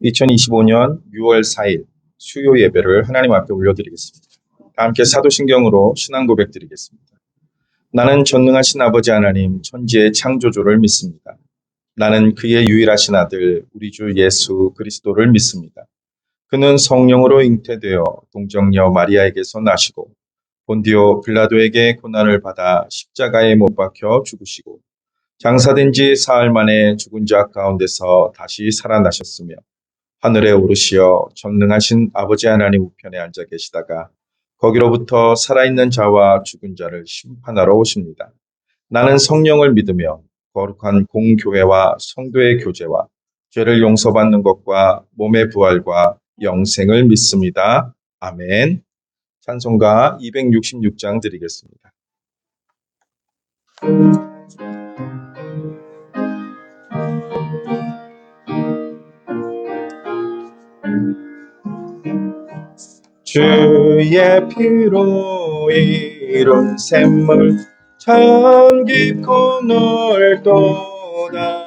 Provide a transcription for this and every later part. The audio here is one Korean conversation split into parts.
2025년 6월 4일 수요 예배를 하나님 앞에 올려드리겠습니다. 함께 사도신경으로 신앙 고백 드리겠습니다. 나는 전능하신 아버지 하나님 천지의 창조주를 믿습니다. 나는 그의 유일하신 아들 우리 주 예수 그리스도를 믿습니다. 그는 성령으로 잉태되어 동정녀 마리아에게서 나시고 본디오 빌라도에게 고난을 받아 십자가에 못 박혀 죽으시고 장사된 지 사흘 만에 죽은 자 가운데서 다시 살아나셨으며 하늘에 오르시어 전능하신 아버지 하나님 우편에 앉아 계시다가 거기로부터 살아있는 자와 죽은 자를 심판하러 오십니다. 나는 성령을 믿으며 거룩한 공교회와 성도의 교제와 죄를 용서받는 것과 몸의 부활과 영생을 믿습니다. 아멘. 찬송가 266장 드리겠습니다. 주의 피로 이룬 샘물 참 깊고 넓도다.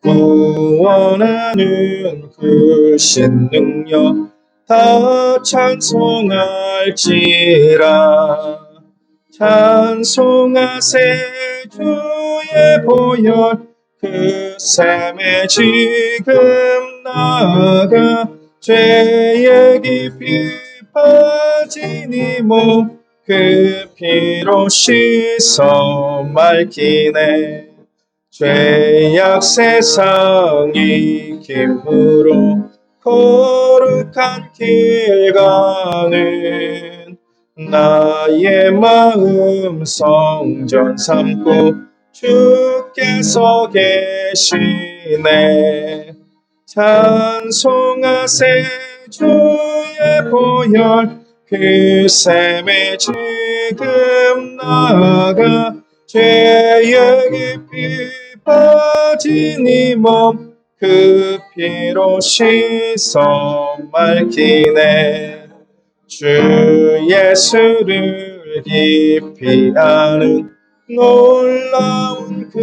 구원하는 그 신능력 다 찬송할지라. 찬송하세 주의 보혈 그 샘에 지금 나아가 죄의 깊이 빠진 이 몸 그 피로 씻어 맑히네. 죄악 세상이 기므로 거룩한 길 가는 나의 마음 성전 삼고 주께서 계시네. 찬송하세 주의 보혈 그 샘에 지금 나아가 죄의 깊이 빠진 이 몸 그 피로 씻어 맑히네. 주 예수를 깊이 아는 놀라운 그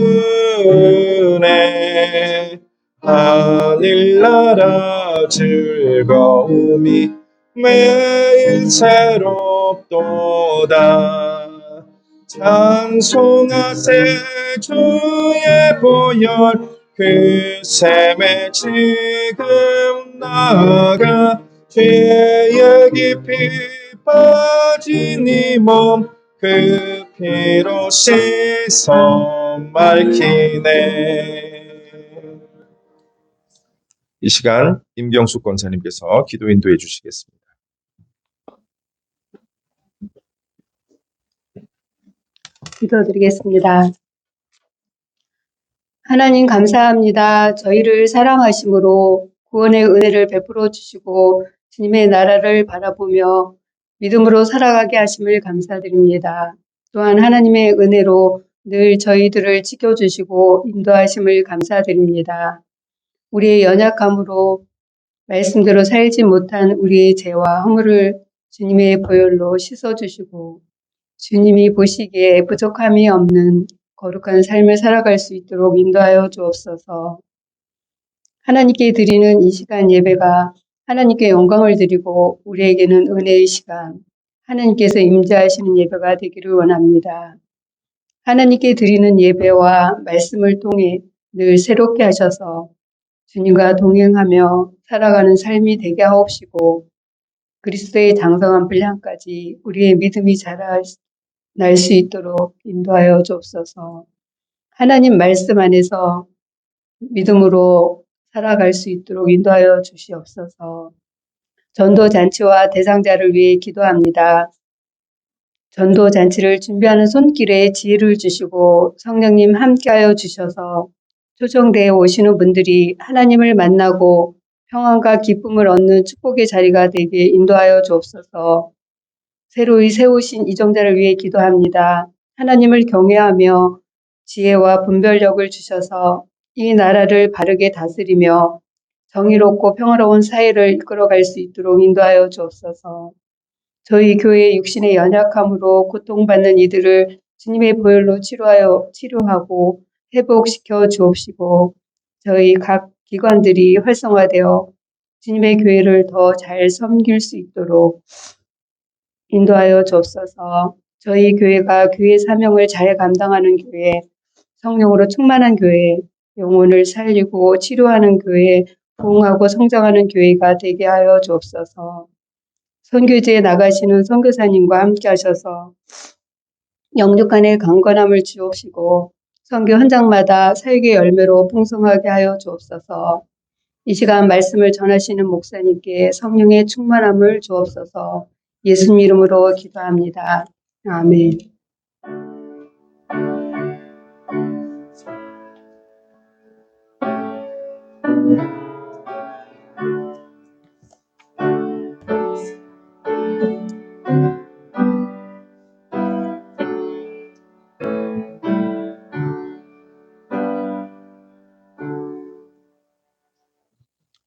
은혜 하늘나라 즐거움이 매일 새롭도다. 찬송하세 주의 보혈 그 샘에 지금 나아가 죄의 깊이 빠진 이 몸 그 피로 씻어 맑히네. 이 시간 임경숙 권사님께서 기도 인도해 주시겠습니다. 기도드리겠습니다. 하나님 감사합니다. 저희를 사랑하심으로 구원의 은혜를 베풀어 주시고 주님의 나라를 바라보며 믿음으로 살아가게 하심을 감사드립니다. 또한 하나님의 은혜로 늘 저희들을 지켜주시고 인도하심을 감사드립니다. 우리의 연약함으로 말씀대로 살지 못한 우리의 죄와 허물을 주님의 보혈로 씻어주시고 주님이 보시기에 부족함이 없는 거룩한 삶을 살아갈 수 있도록 인도하여 주옵소서. 하나님께 드리는 이 시간 예배가 하나님께 영광을 드리고 우리에게는 은혜의 시간, 하나님께서 임재하시는 예배가 되기를 원합니다. 하나님께 드리는 예배와 말씀을 통해 늘 새롭게 하셔서 주님과 동행하며 살아가는 삶이 되게 하옵시고 그리스도의 장성한 분량까지 우리의 믿음이 자랄 날 수 있도록 인도하여 주옵소서. 하나님 말씀 안에서 믿음으로 살아갈 수 있도록 인도하여 주시옵소서. 전도잔치와 대상자를 위해 기도합니다. 전도잔치를 준비하는 손길에 지혜를 주시고 성령님 함께하여 주셔서 초청대에 오시는 분들이 하나님을 만나고 평안과 기쁨을 얻는 축복의 자리가 되게 인도하여 주옵소서. 새로이 세우신 이정자를 위해 기도합니다. 하나님을 경외하며 지혜와 분별력을 주셔서 이 나라를 바르게 다스리며 정의롭고 평화로운 사회를 이끌어갈 수 있도록 인도하여 주옵소서. 저희 교회의 육신의 연약함으로 고통받는 이들을 주님의 보혈로 치료하고 회복시켜 주옵시고 저희 각 기관들이 활성화되어 주님의 교회를 더 잘 섬길 수 있도록 인도하여 주옵소서. 저희 교회가 교회 사명을 잘 감당하는 교회, 성령으로 충만한 교회, 영혼을 살리고 치료하는 교회, 부흥하고 성장하는 교회가 되게 하여 주옵소서. 선교지에 나가시는 선교사님과 함께 하셔서 영육 간의 강건함을 주옵시고 선교 현장마다 사역의 열매로 풍성하게 하여 주옵소서. 이 시간 말씀을 전하시는 목사님께 성령의 충만함을 주옵소서. 예수님 이름으로 기도합니다. 아멘.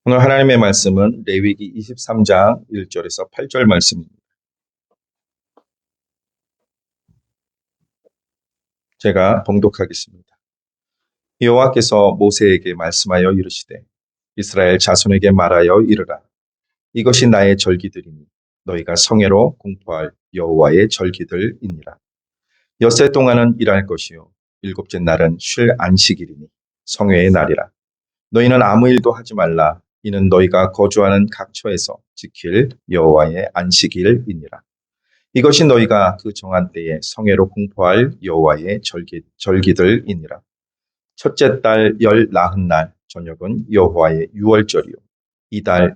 오늘 하나님의 말씀은 레위기 23장 1절에서 8절 말씀입니다. 제가 봉독하겠습니다. 여호와께서 모세에게 말씀하여 이르시되 이스라엘 자손에게 말하여 이르라. 이것이 나의 절기들이니 너희가 성회로 공포할 여호와의 절기들이니라. 엿새 동안은 일할 것이요 일곱째 날은 쉴 안식일이니 성회의 날이라. 너희는 아무 일도 하지 말라. 이는 너희가 거주하는 각처에서 지킬 여호와의 안식일이니라. 이것이 너희가 그 정한 때에 성회로 공포할 여호와의 절기들이니라. 첫째 달 열 나흔 날 저녁은 여호와의 유월절이요 이달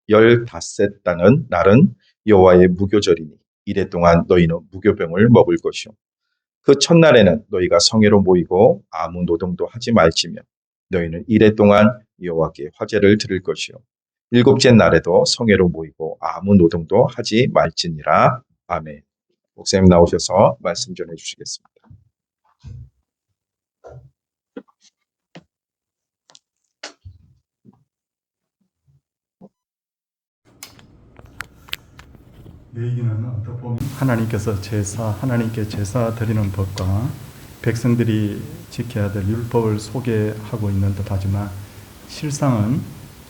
15셋다는 날은 여호와의 무교절이니 이래 동안 너희는 무교병을 먹을 것이요 그 첫날에는 너희가 성회로 모이고 아무 노동도 하지 말지며 너희는 이래 동안 여호와께 화제를 드릴 것이요 일곱째 날에도 성회로 모이고 아무 노동도 하지 말지니라. 아멘. 목사님 나오셔서 말씀 전해 주시겠습니다. 레위기는 어떻게 보면 하나님께 제사 드리는 법과 백성들이 지켜야 될 율법을 소개하고 있는 듯하지만 실상은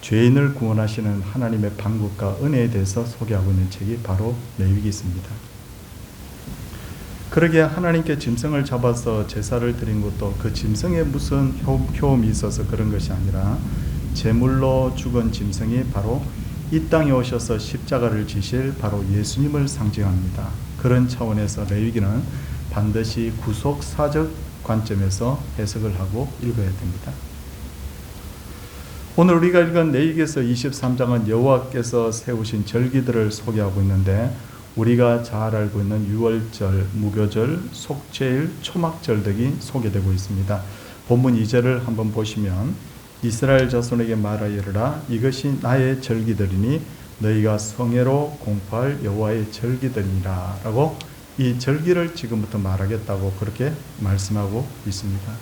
죄인을 구원하시는 하나님의 방법과 은혜에 대해서 소개하고 있는 책이 바로 레위기입니다. 그러기에 하나님께 짐승을 잡아서 제사를 드린 것도 그 짐승에 무슨 효험이 있어서 그런 것이 아니라 제물로 죽은 짐승이 바로 이 땅에 오셔서 십자가를 지실 바로 예수님을 상징합니다. 그런 차원에서 레위기는 반드시 구속사적 관점에서 해석을 하고 읽어야 됩니다. 오늘 우리가 읽은 레위기에서 23장은 여호와께서 세우신 절기들을 소개하고 있는데 우리가 잘 알고 있는 유월절, 무교절, 속죄일, 초막절 등이 소개되고 있습니다. 본문 2절을 한번 보시면 이스라엘 자손에게 말하여 이르라. 이것이 나의 절기들이니 너희가 성회로 공포할 여호와의 절기들이라 라고 이 절기를 지금부터 말하겠다고 그렇게 말씀하고 있습니다.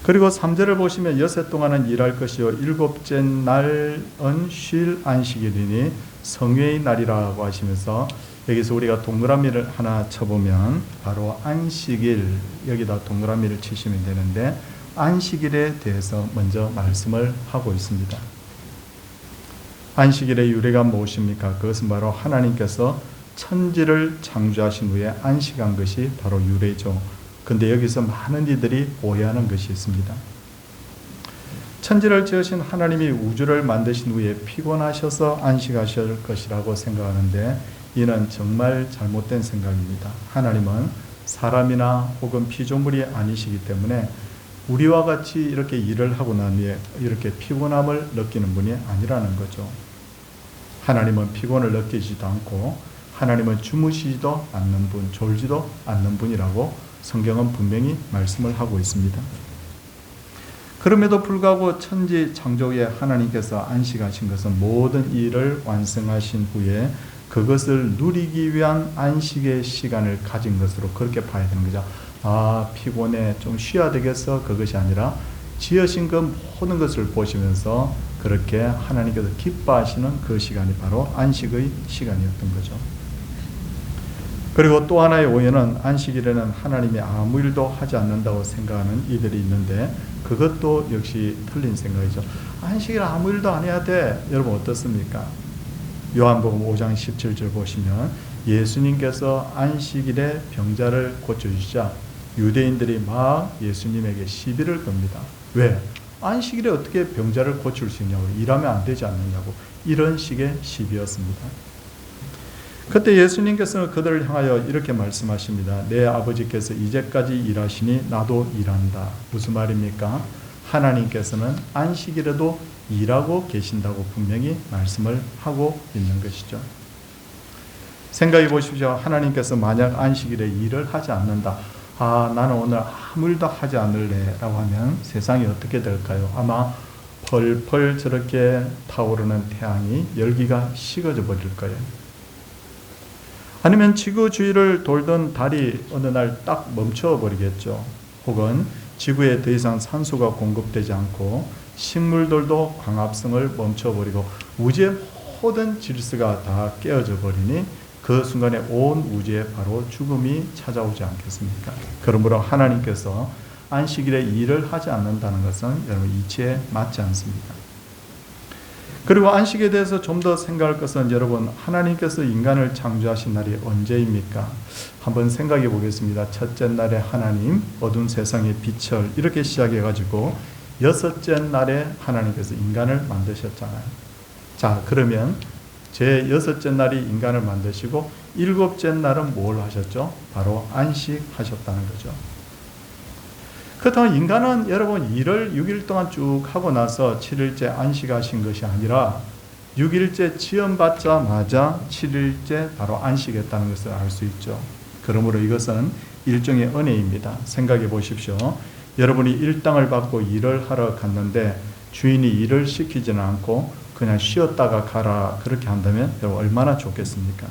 그리고 3절을 보시면 엿새 동안은 일할 것이요 일곱째 날은 쉴 안식일이니 성회의 날이라고 하시면서 여기서 우리가 동그라미를 하나 쳐보면 바로 안식일, 여기다 동그라미를 치시면 되는데 안식일에 대해서 먼저 말씀을 하고 있습니다. 안식일의 유래가 무엇입니까? 그것은 바로 하나님께서 천지를 창조하신 후에 안식한 것이 바로 유래죠. 근데 여기서 많은 이들이 오해하는 것이 있습니다. 천지를 지으신 하나님이 우주를 만드신 후에 피곤하셔서 안식하실 것이라고 생각하는데 이는 정말 잘못된 생각입니다. 하나님은 사람이나 혹은 피조물이 아니시기 때문에 우리와 같이 이렇게 일을 하고 난 후에 이렇게 피곤함을 느끼는 분이 아니라는 거죠. 하나님은 피곤을 느끼지도 않고 하나님은 주무시지도 않는 분, 졸지도 않는 분이라고 성경은 분명히 말씀을 하고 있습니다. 그럼에도 불구하고 천지 창조 후에 하나님께서 안식하신 것은 모든 일을 완성하신 후에 그것을 누리기 위한 안식의 시간을 가진 것으로 그렇게 봐야 되는 거죠. 아, 피곤해, 좀 쉬어야 되겠어. 그것이 아니라 지으신 그 모든 것을 보시면서 그렇게 하나님께서 기뻐하시는 그 시간이 바로 안식의 시간이었던 거죠. 그리고 또 하나의 오해는 안식일에는 하나님이 아무 일도 하지 않는다고 생각하는 이들이 있는데 그것도 역시 틀린 생각이죠. 안식일 아무 일도 안 해야 돼. 여러분 어떻습니까? 요한복음 5장 17절 보시면 예수님께서 안식일에 병자를 고쳐주시자 유대인들이 막 예수님에게 시비를 겁니다. 왜? 안식일에 어떻게 병자를 고칠 수 있냐고, 일하면 안 되지 않느냐고, 이런 식의 시비였습니다. 그때 예수님께서는 그들을 향하여 이렇게 말씀하십니다. 내 아버지께서 이제까지 일하시니 나도 일한다. 무슨 말입니까? 하나님께서는 안식일에도 일하고 계신다고 분명히 말씀을 하고 있는 것이죠. 생각해 보십시오. 하나님께서 만약 안식일에 일을 하지 않는다. 나는 오늘 아무 일도 하지 않을래 라고 하면 세상이 어떻게 될까요? 아마 펄펄 저렇게 타오르는 태양이 열기가 식어져 버릴 거예요. 아니면 지구 주위를 돌던 달이 어느 날 딱 멈춰 버리겠죠. 혹은 지구에 더 이상 산소가 공급되지 않고 식물들도 광합성을 멈춰 버리고 우주의 모든 질서가 다 깨어져 버리니 그 순간에 온 우주에 바로 죽음이 찾아오지 않겠습니까? 그러므로 하나님께서 안식일에 일을 하지 않는다는 것은 여러분 이치에 맞지 않습니다. 그리고 안식에 대해서 좀 더 생각할 것은 여러분 하나님께서 인간을 창조하신 날이 언제입니까? 한번 생각해 보겠습니다. 첫째 날에 하나님 어두운 세상의 빛을 이렇게 시작해가지고 여섯째 날에 하나님께서 인간을 만드셨잖아요. 자, 그러면 제 여섯째 날이 인간을 만드시고 일곱째 날은 뭘 하셨죠? 바로 안식하셨다는 거죠. 그렇다면 인간은 여러분 일을 6일 동안 쭉 하고 나서 7일째 안식하신 것이 아니라 6일째 지연받자마자 7일째 바로 안식했다는 것을 알 수 있죠. 그러므로 이것은 일종의 은혜입니다. 생각해 보십시오. 여러분이 일당을 받고 일을 하러 갔는데 주인이 일을 시키지는 않고 그냥 쉬었다가 가라 그렇게 한다면 여러분 얼마나 좋겠습니까?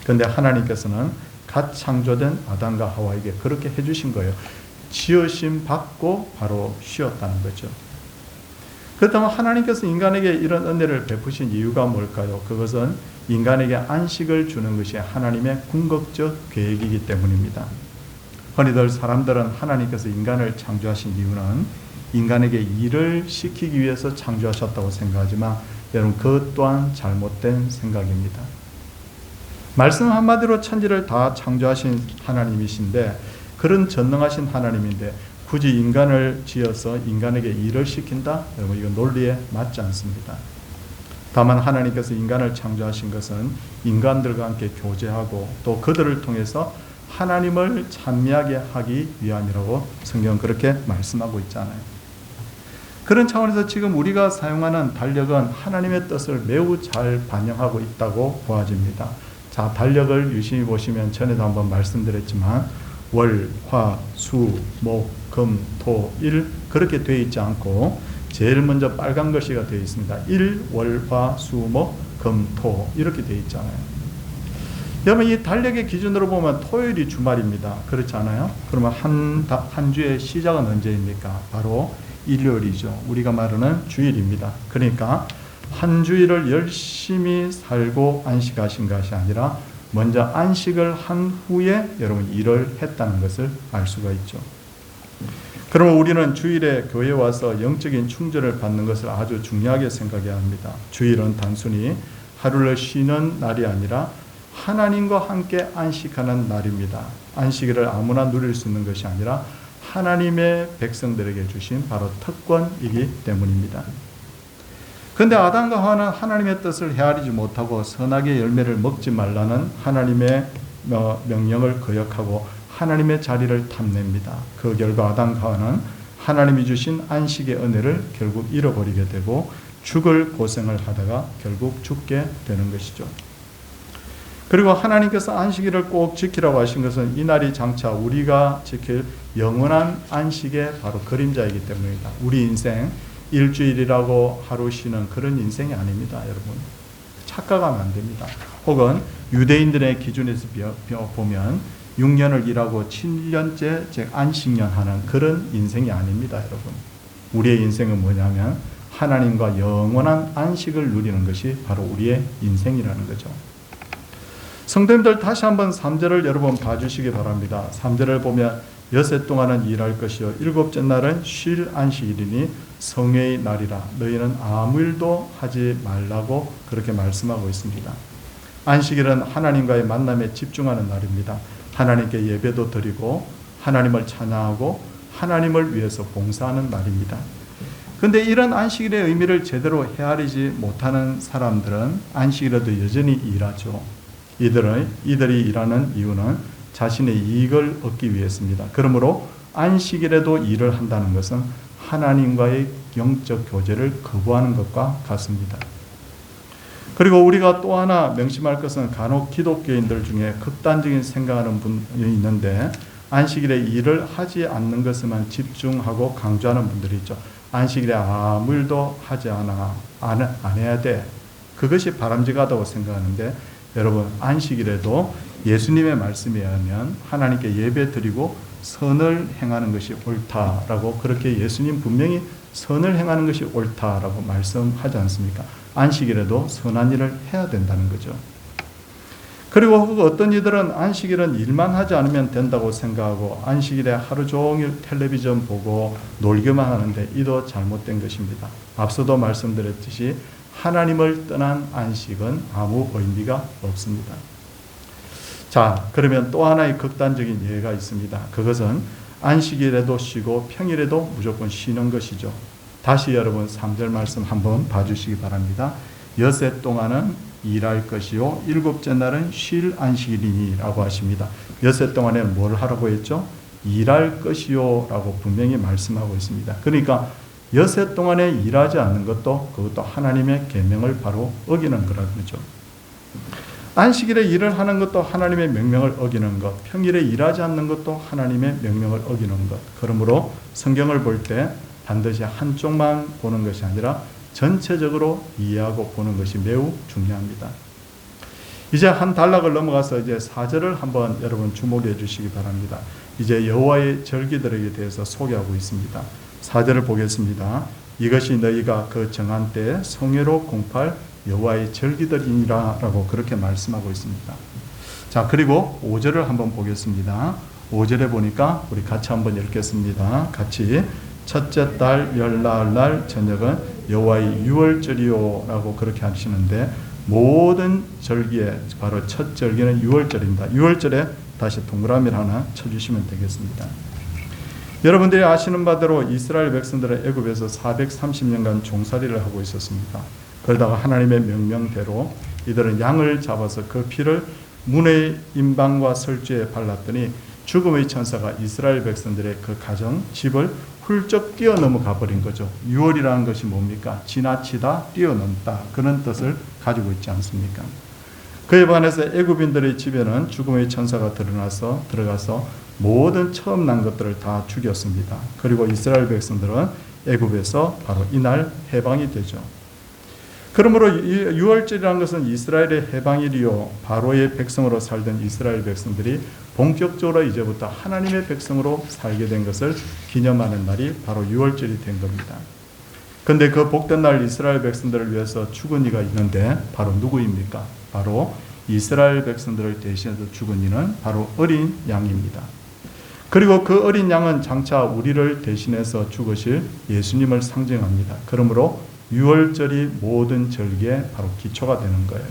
그런데 하나님께서는 갓 창조된 아담과 하와에게 그렇게 해주신 거예요. 지으심 받고 바로 쉬었다는 거죠. 그렇다면 하나님께서 인간에게 이런 은혜를 베푸신 이유가 뭘까요? 그것은 인간에게 안식을 주는 것이 하나님의 궁극적 계획이기 때문입니다. 흔히들 사람들은 하나님께서 인간을 창조하신 이유는 인간에게 일을 시키기 위해서 창조하셨다고 생각하지만 여러분 그것 또한 잘못된 생각입니다. 말씀 한마디로 천지를 다 창조하신 하나님이신데 그런 전능하신 하나님인데 굳이 인간을 지어서 인간에게 일을 시킨다? 여러분 이건 논리에 맞지 않습니다. 다만 하나님께서 인간을 창조하신 것은 인간들과 함께 교제하고 또 그들을 통해서 하나님을 찬미하게 하기 위함이라고 성경은 그렇게 말씀하고 있잖아요. 그런 차원에서 지금 우리가 사용하는 달력은 하나님의 뜻을 매우 잘 반영하고 있다고 보아집니다. 자, 달력을 유심히 보시면 전에도 한번 말씀드렸지만 월, 화, 수, 목, 금, 토, 일 그렇게 되어 있지 않고 제일 먼저 빨간 글씨가 되어 있습니다. 일, 월, 화, 수, 목, 금, 토 이렇게 되어 있잖아요. 여러분 이 달력의 기준으로 보면 토요일이 주말입니다. 그렇지 않아요? 그러면 한 주의 시작은 언제입니까? 바로 일요일이죠. 우리가 말하는 주일입니다. 그러니까 한 주일을 열심히 살고 안식하신 것이 아니라 먼저 안식을 한 후에 여러분 일을 했다는 것을 알 수가 있죠. 그러면 우리는 주일에 교회에 와서 영적인 충전을 받는 것을 아주 중요하게 생각해야 합니다. 주일은 단순히 하루를 쉬는 날이 아니라 하나님과 함께 안식하는 날입니다. 안식일을 아무나 누릴 수 있는 것이 아니라 하나님의 백성들에게 주신 바로 특권이기 때문입니다. 그런데 아담과 하와는 하나님의 뜻을 헤아리지 못하고 선악의 열매를 먹지 말라는 하나님의 명령을 거역하고 하나님의 자리를 탐냅니다. 그 결과 아담과 하와는 하나님이 주신 안식의 은혜를 결국 잃어버리게 되고 죽을 고생을 하다가 결국 죽게 되는 것이죠. 그리고 하나님께서 안식일을 꼭 지키라고 하신 것은 이날이 장차 우리가 지킬 영원한 안식의 바로 그림자이기 때문입니다. 우리 인생 일주일이라고 하루 쉬는 그런 인생이 아닙니다, 여러분. 착각하면 안 됩니다. 혹은 유대인들의 기준에서 보면 6년을 일하고 7년째 즉 안식년 하는 그런 인생이 아닙니다, 여러분. 우리의 인생은 뭐냐면 하나님과 영원한 안식을 누리는 것이 바로 우리의 인생이라는 거죠. 성도님들 다시 한번 3절을 여러분 봐주시기 바랍니다. 3절을 보면 여섯 동안은 일할 것이요 일곱째 날은 쉴 안식일이니 성회의 날이라 너희는 아무 일도 하지 말라고 그렇게 말씀하고 있습니다. 안식일은 하나님과의 만남에 집중하는 날입니다. 하나님께 예배도 드리고 하나님을 찬양하고 하나님을 위해서 봉사하는 날입니다. 그런데 이런 안식일의 의미를 제대로 헤아리지 못하는 사람들은 안식일에도 여전히 일하죠. 이들이 일하는 이유는 자신의 이익을 얻기 위해서입니다. 그러므로 안식일에도 일을 한다는 것은 하나님과의 영적 교제를 거부하는 것과 같습니다. 그리고 우리가 또 하나 명심할 것은 간혹 기독교인들 중에 극단적인 생각하는 분이 있는데 안식일에 일을 하지 않는 것에만 집중하고 강조하는 분들이 있죠. 안식일에 아무 일도 하지 안 해야 돼. 그것이 바람직하다고 생각하는데 여러분 안식일에도 예수님의 말씀에 의하면 하나님께 예배 드리고 선을 행하는 것이 옳다라고 그렇게 예수님 분명히 선을 행하는 것이 옳다라고 말씀하지 않습니까? 안식일에도 선한 일을 해야 된다는 거죠. 그리고 어떤 이들은 안식일은 일만 하지 않으면 된다고 생각하고 안식일에 하루 종일 텔레비전 보고 놀기만 하는데 이도 잘못된 것입니다. 앞서도 말씀드렸듯이 하나님을 떠난 안식은 아무 의미가 없습니다. 자, 그러면 또 하나의 극단적인 예가 있습니다. 그것은 안식일에도 쉬고 평일에도 무조건 쉬는 것이죠. 다시 여러분 3절 말씀 한번 봐주시기 바랍니다. 여섯 동안은 일할 것이요 일곱째 날은 쉴 안식일이니 라고 하십니다. 여섯 동안에 뭘 하라고 했죠? 일할 것이요 라고 분명히 말씀하고 있습니다. 그러니까 여섯 동안에 일하지 않는 것도 그것도 하나님의 계명을 바로 어기는 거라는 거죠. 안식일에 일을 하는 것도 하나님의 명령을 어기는 것, 평일에 일하지 않는 것도 하나님의 명령을 어기는 것. 그러므로 성경을 볼 때 반드시 한쪽만 보는 것이 아니라 전체적으로 이해하고 보는 것이 매우 중요합니다. 이제 한 단락을 넘어가서 이제 4절을 한번 여러분 주목해 주시기 바랍니다. 이제 여호와의 절기들에 대해서 소개하고 있습니다. 4절을 보겠습니다. 이것이 너희가 그 정한 때에 성회로 공포할 여호와의 절기들이니라 라고 그렇게 말씀하고 있습니다. 자, 그리고 5절을 한번 보겠습니다. 5절에 보니까 우리 같이 한번 읽겠습니다. 같이 첫째 달 열나흘 날 저녁은 여호와의 유월절이요 라고 그렇게 하시는데 모든 절기에 바로 첫 절기는 유월절입니다. 유월절에 다시 동그라미를 하나 쳐주시면 되겠습니다. 여러분들이 아시는 바대로 이스라엘 백성들은 애굽에서 430년간 종살이를 하고 있었습니다. 그러다가 하나님의 명령대로 이들은 양을 잡아서 그 피를 문의 임방과 설주에 발랐더니 죽음의 천사가 이스라엘 백성들의 그 가정, 집을 훌쩍 뛰어넘어가 버린 거죠. 유월이라는 것이 뭡니까? 지나치다, 뛰어넘다 그런 뜻을 가지고 있지 않습니까? 그에 반해서 애굽인들의 집에는 죽음의 천사가 들어가서 모든 처음 난 것들을 다 죽였습니다. 그리고 이스라엘 백성들은 애굽에서 바로 이날 해방이 되죠. 그러므로 유월절이라는 것은 이스라엘의 해방일이요 바로의 백성으로 살던 이스라엘 백성들이 본격적으로 이제부터 하나님의 백성으로 살게 된 것을 기념하는 날이 바로 유월절이 된 겁니다. 그런데 그 복된 날 이스라엘 백성들을 위해서 죽은 이가 있는데 바로 누구입니까? 바로 이스라엘 백성들을 대신해서 죽은 이는 바로 어린 양입니다. 그리고 그 어린 양은 장차 우리를 대신해서 죽으실 예수님을 상징합니다. 그러므로 유월절이 모든 절기에 바로 기초가 되는 거예요.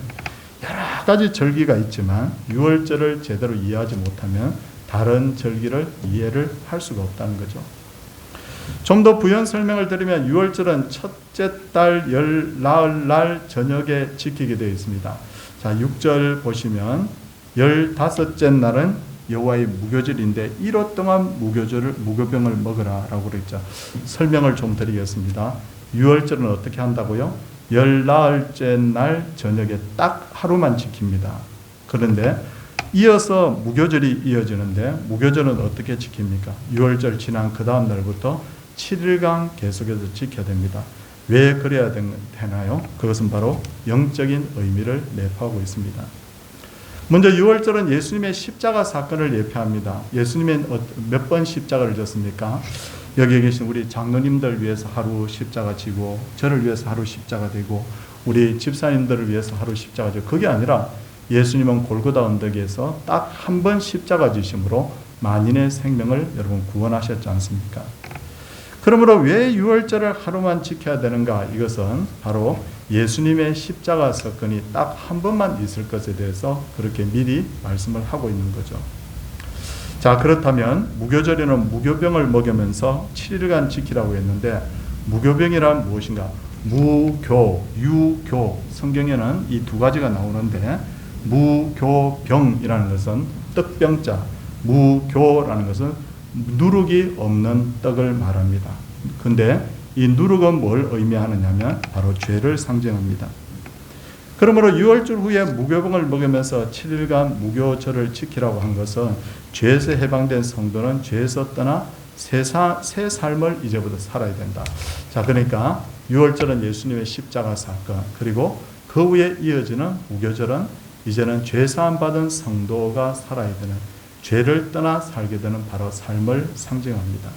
여러 가지 절기가 있지만 유월절을 제대로 이해하지 못하면 다른 절기를 이해를 할 수가 없다는 거죠. 좀 더 부연 설명을 드리면 유월절은 첫째 달 열나흘 날 저녁에 지키게 되어 있습니다. 자, 6절 보시면 15째 날은 여호와의 무교절인데 1호 동안 무교병을 먹으라 라고 그랬죠. 설명을 좀 드리겠습니다. 유월절은 어떻게 한다고요? 열나흘째 날 저녁에 딱 하루만 지킵니다. 그런데 이어서 무교절이 이어지는데 무교절은 어떻게 지킵니까? 유월절 지난 그 다음 날부터 7일간 계속해서 지켜야 됩니다. 왜 그래야 되나요? 그것은 바로 영적인 의미를 내포하고 있습니다. 먼저 유월절은 예수님의 십자가 사건을 예표합니다. 예수님은 몇 번 십자가를 졌습니까? 여기에 계신 우리 장로님들 위해서 하루 십자가 지고 저를 위해서 하루 십자가 되고 우리 집사님들을 위해서 하루 십자가 지고 그게 아니라 예수님은 골고다 언덕에서 딱 한 번 십자가 지심으로 만인의 생명을 여러분 구원하셨지 않습니까? 그러므로 왜 유월절을 하루만 지켜야 되는가? 이것은 바로 예수님의 십자가 사건이 딱 한 번만 있을 것에 대해서 그렇게 미리 말씀을 하고 있는 거죠. 자, 그렇다면 무교절에는 무교병을 먹으면서 7일간 지키라고 했는데 무교병이란 무엇인가? 무교, 유교, 성경에는 이 두 가지가 나오는데 무교병이라는 것은 떡병자, 무교라는 것은 누룩이 없는 떡을 말합니다. 근데 이 누룩은 뭘 의미하느냐면 바로 죄를 상징합니다. 그러므로 6월절 후에 무교병을 먹으면서 7일간 무교절을 지키라고 한 것은 죄에서 해방된 성도는 죄에서 떠나 새 삶을 이제부터 살아야 된다. 자, 그러니까 6월절은 예수님의 십자가 사건, 그리고 그 후에 이어지는 무교절은 이제는 죄 사함 받은 성도가 살아야 되는, 죄를 떠나 살게 되는 바로 삶을 상징합니다.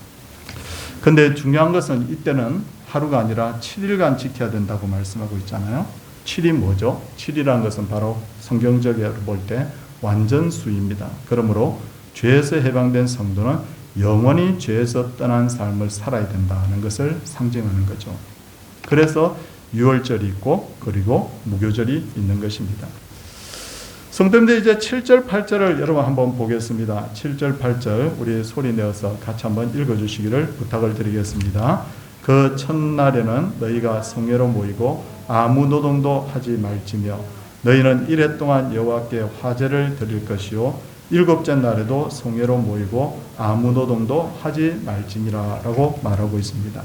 근데 중요한 것은 이때는 하루가 아니라 7일간 지켜야 된다고 말씀하고 있잖아요. 7이 뭐죠? 7이라는 것은 바로 성경적으로 볼 때 완전수입니다. 그러므로 죄에서 해방된 성도는 영원히 죄에서 떠난 삶을 살아야 된다는 것을 상징하는 거죠. 그래서 6월절이 있고 그리고 무교절이 있는 것입니다. 성도님들 이제 7절, 8절을 여러분 한번 보겠습니다. 7절, 8절 우리 소리 내어서 같이 한번 읽어주시기를 부탁을 드리겠습니다. 그 첫날에는 너희가 성회로 모이고 아무 노동도 하지 말지며 너희는 이레 동안 여호와께 화제를 드릴 것이요 일곱째 날에도 성회로 모이고 아무 노동도 하지 말지니라 라고 말하고 있습니다.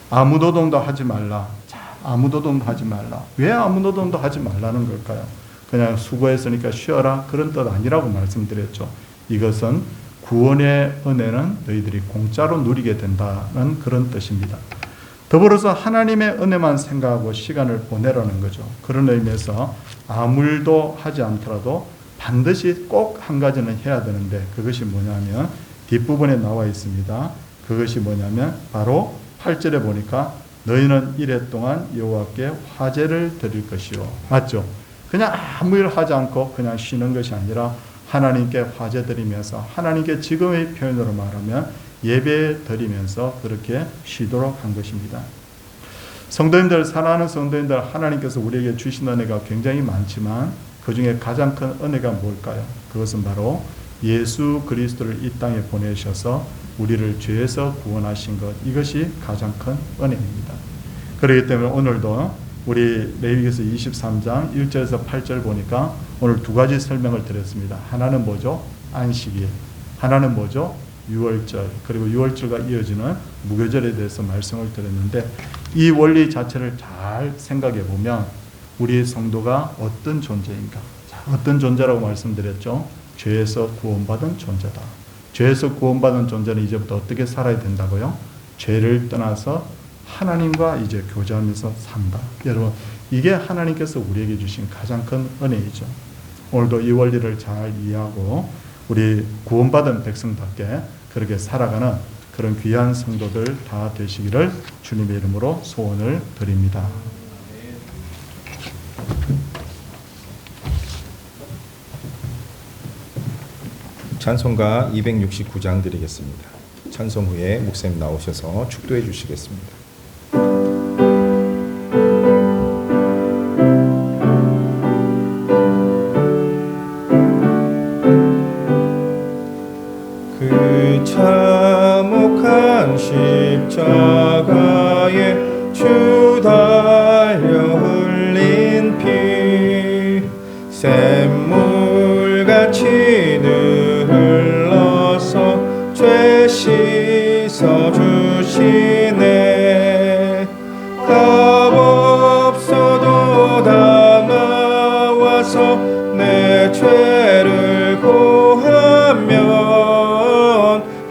아무 노동도 하지 말라. 자, 아무 노동도 하지 말라. 왜 아무 노동도 하지 말라는 걸까요? 그냥 수고했으니까 쉬어라 그런 뜻 아니라고 말씀드렸죠. 이것은 구원의 은혜는 너희들이 공짜로 누리게 된다는 그런 뜻입니다. 더불어서 하나님의 은혜만 생각하고 시간을 보내라는 거죠. 그런 의미에서 아무 일도 하지 않더라도 반드시 꼭 한 가지는 해야 되는데 그것이 뭐냐면 뒷부분에 나와 있습니다. 그것이 뭐냐면 바로 8절에 보니까 너희는 이레 동안 여호와께 화제를 드릴 것이요. 맞죠? 그냥 아무 일 하지 않고 그냥 쉬는 것이 아니라 하나님께 화제 드리면서 하나님께 지금의 표현으로 말하면 예배 드리면서 그렇게 쉬도록 한 것입니다. 성도님들, 사랑하는 성도님들, 하나님께서 우리에게 주신 은혜가 굉장히 많지만 그 중에 가장 큰 은혜가 뭘까요? 그것은 바로 예수 그리스도를 이 땅에 보내셔서 우리를 죄에서 구원하신 것, 이것이 가장 큰 은혜입니다. 그렇기 때문에 오늘도 우리 레위기서 23장 1절에서 8절 보니까 오늘 두 가지 설명을 드렸습니다. 하나는 뭐죠? 안식일. 하나는 뭐죠? 6월절. 그리고 6월절과 이어지는 무교절에 대해서 말씀을 드렸는데 이 원리 자체를 잘 생각해 보면 우리 성도가 어떤 존재인가? 어떤 존재라고 말씀드렸죠? 죄에서 구원받은 존재다. 죄에서 구원받은 존재는 이제부터 어떻게 살아야 된다고요? 죄를 떠나서 하나님과 이제 교제하면서 산다. 여러분, 이게 하나님께서 우리에게 주신 가장 큰 은혜이죠. 오늘도 이 원리를 잘 이해하고 우리 구원받은 백성답게 그렇게 살아가는 그런 귀한 성도들 다 되시기를 주님의 이름으로 소원을 드립니다. 찬송가 269장 드리겠습니다. 찬송 후에 목사님 나오셔서 축도해 주시겠습니다. 그 참혹한 십자가에 주 달려 흘린 피 샘물같이 흘러서 죄 씻어주시네. 값없어도 다 나와서 내 죄를 고하면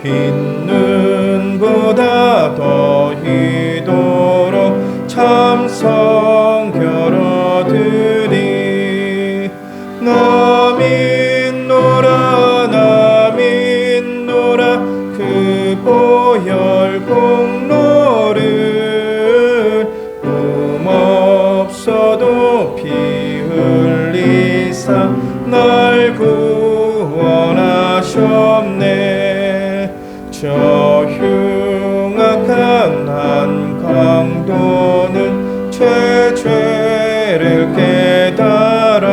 흰 눈보다 더 희도록 참성결 얻으리. 나 믿노라 나 믿노라 그 보혈 공로를 꿈 없어도 피 흘리사 날 구원하셨네. 저 흉악한 한 강도는 죄를 깨달아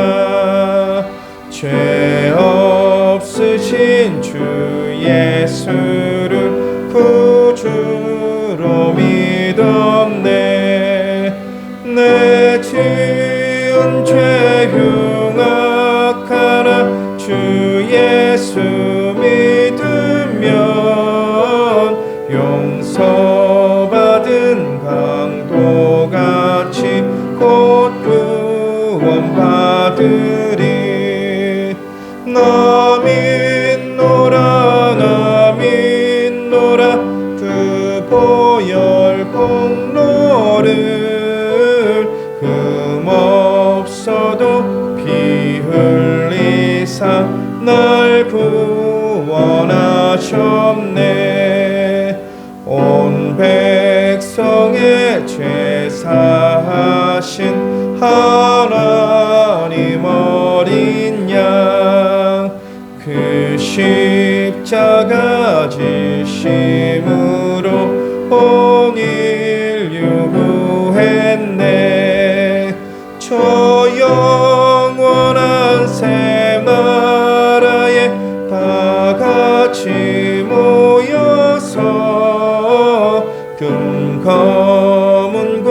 죄 없으신 주 예수를 구주로 믿었네. 내 지은 죄 흉악하나 주 예수 믿으면 용서받은 강도같이 곧 구원받으리. 나 믿노라 그 보혈 공로를 흠없어도 피 흘리사 날 구원하셨네. 온 백성의 죄 사하신 하나님 어린 양, 그 십자가 지심으로 온 인류 구했네. 저 영원한 새 나라에 다 같이 모여서 금검은고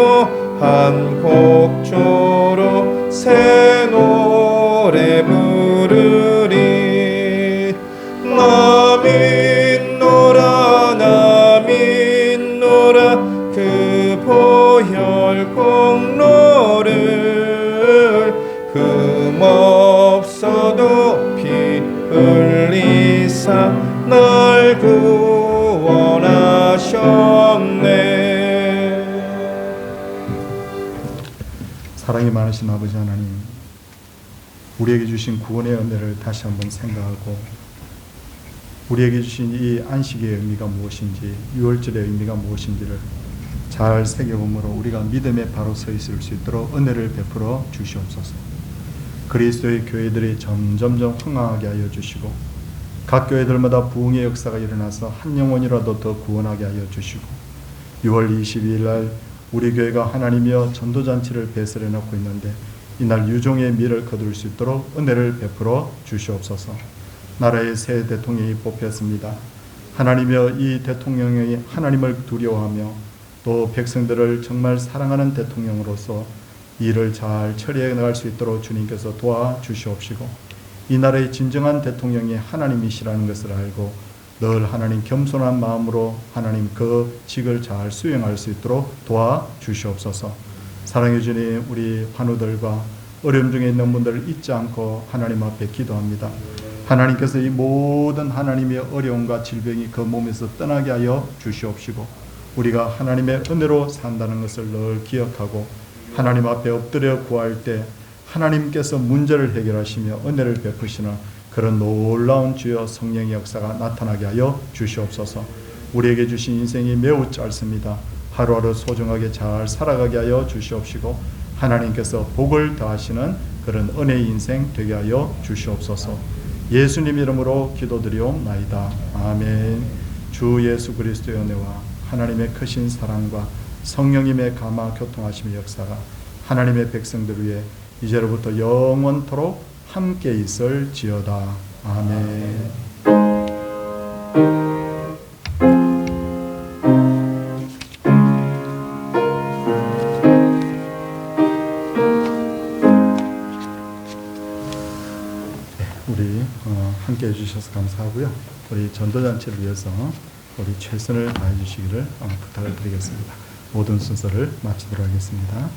한 곡조로 새 노래 부르리. 나 믿노라 그 보혈 공로를 흠없어도 피 흘리사 날 구원하셨네. 사랑이 많으신 아버지 하나님, 우리에게 주신 구원의 은혜를 다시 한번 생각하고 우리에게 주신 이 안식의 의미가 무엇인지, 유월절의 의미가 무엇인지를 잘 새겨보므로 우리가 믿음에 바로 서 있을 수 있도록 은혜를 베풀어 주시옵소서. 그리스도의 교회들이 점점점 흥황하게 하여 주시고 각 교회들마다 부흥의 역사가 일어나서 한 영혼이라도 더 구원하게 하여 주시고 6월 22일 날 우리 교회가 하나님이여 전도잔치를 배설해 놓고 있는데 이날 유종의 미를 거둘 수 있도록 은혜를 베풀어 주시옵소서. 나라의 새 대통령이 뽑혔습니다. 하나님이여 이 대통령이 하나님을 두려워하며 또 백성들을 정말 사랑하는 대통령으로서 일을 잘 처리해 나갈 수 있도록 주님께서 도와주시옵시고 이 나라의 진정한 대통령이 하나님이시라는 것을 알고 늘 하나님 겸손한 마음으로 하나님 그 직을 잘 수행할 수 있도록 도와주시옵소서. 사랑해 주님, 우리 환우들과 어려움 중에 있는 분들을 잊지 않고 하나님 앞에 기도합니다. 하나님께서 이 모든 하나님의 어려움과 질병이 그 몸에서 떠나게 하여 주시옵시고 우리가 하나님의 은혜로 산다는 것을 늘 기억하고 하나님 앞에 엎드려 구할 때 하나님께서 문제를 해결하시며 은혜를 베푸시는 그런 놀라운 주여 성령의 역사가 나타나게 하여 주시옵소서. 우리에게 주신 인생이 매우 짧습니다. 하루하루 소중하게 잘 살아가게 하여 주시옵시고 하나님께서 복을 더하시는 그런 은혜의 인생 되게 하여 주시옵소서. 예수님 이름으로 기도드리옵나이다. 아멘. 주 예수 그리스도의 은혜와 하나님의 크신 사랑과 성령님의 감화 교통하심의 역사가 하나님의 백성들 위해 이제로부터 영원토록 함께 있을지어다. 아멘. 우리 함께 해주셔서 감사하고요. 우리 전도잔치를 위해서 우리 최선을 다해 주시기를 부탁을 드리겠습니다. 모든 순서를 마치도록 하겠습니다.